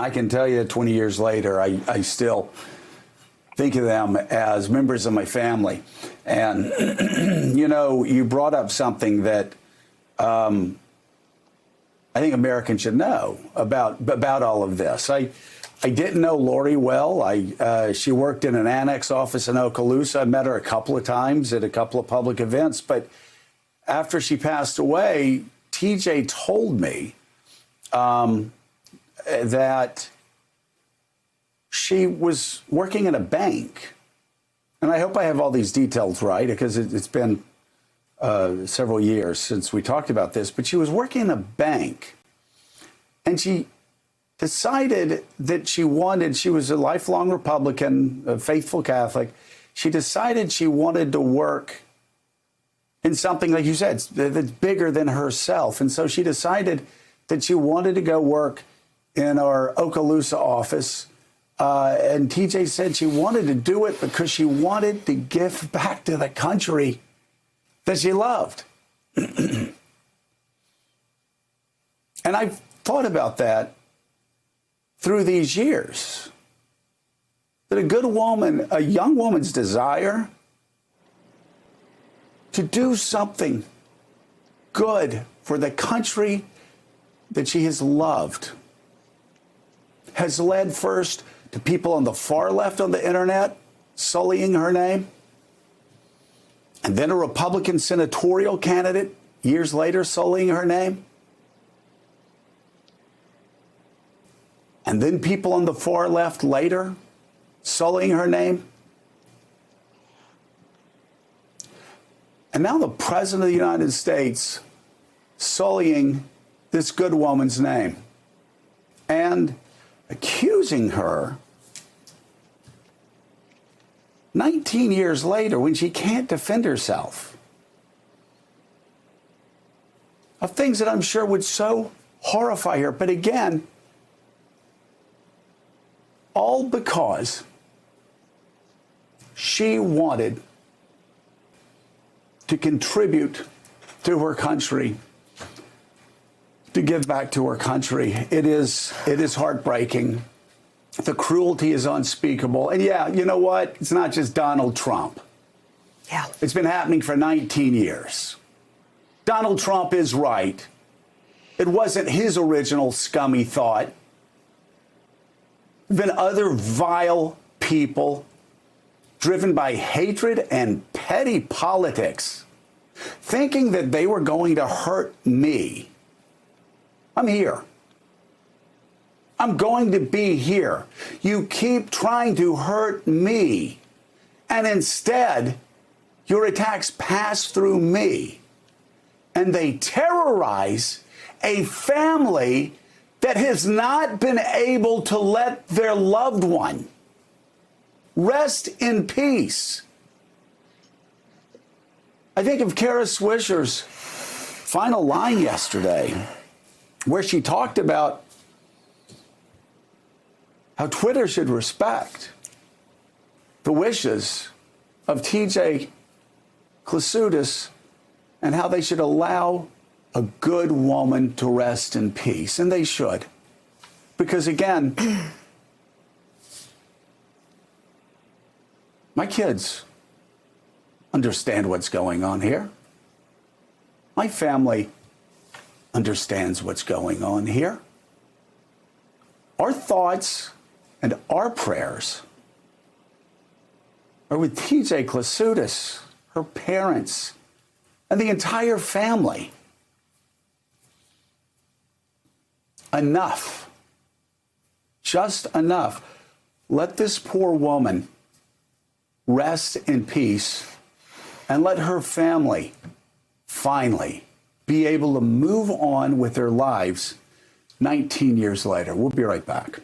I can tell you 20 years later, I still think of them as members of my family. And, you know, you brought up something that I think Americans should know about all of this. I didn't know Lori well. She worked in an annex office in Okaloosa. I met her a couple of times at a couple of public events. But after she passed away, TJ told me that she was working in a bank. And I hope I have all these details right, because it's been several years since we talked about this. But she was working in a bank, and she decided that she was a lifelong Republican, a faithful Catholic. She decided she wanted to work in something, like you said, that's bigger than herself. And so she decided that she wanted to go work in our Okaloosa office. And TJ said she wanted to do it because she wanted to give back to the country that she loved. And I've thought about that through these years, that a good woman, a young woman's desire to do something good for the country that she has loved has led first to people on the far left on the internet sullying her name, and then a Republican senatorial candidate years later sullying her name, and then people on the far left later sullying her name. And now the President of the United States sullying this good woman's name and accusing her 19 years later, when she can't defend herself, of things that I'm sure would so horrify her. But again, all because she wanted to contribute to her country, to give back to her country. It is heartbreaking. The cruelty is unspeakable. And yeah, you know what? It's not just Donald Trump. Yeah. It's been happening for 19 years. Donald Trump is right. It wasn't his original scummy thought. There have been other vile people driven by hatred and petty politics, thinking that they were going to hurt me. I'm here. I'm going to be here. You keep trying to hurt me, and instead, your attacks pass through me, and they terrorize a family that has not been able to let their loved one rest in peace. I think of Kara Swisher's final line yesterday, where she talked about how Twitter should respect the wishes of TJ Klasutis and how they should allow a good woman to rest in peace. And they should. Because again, my kids understand what's going on here. My family understands what's going on here. Our thoughts and our prayers are with TJ Klasutis, her parents, and the entire family. Enough. Just enough. Let this poor woman rest in peace, and let her family finally be able to move on with their lives 19 years later. We'll be right back.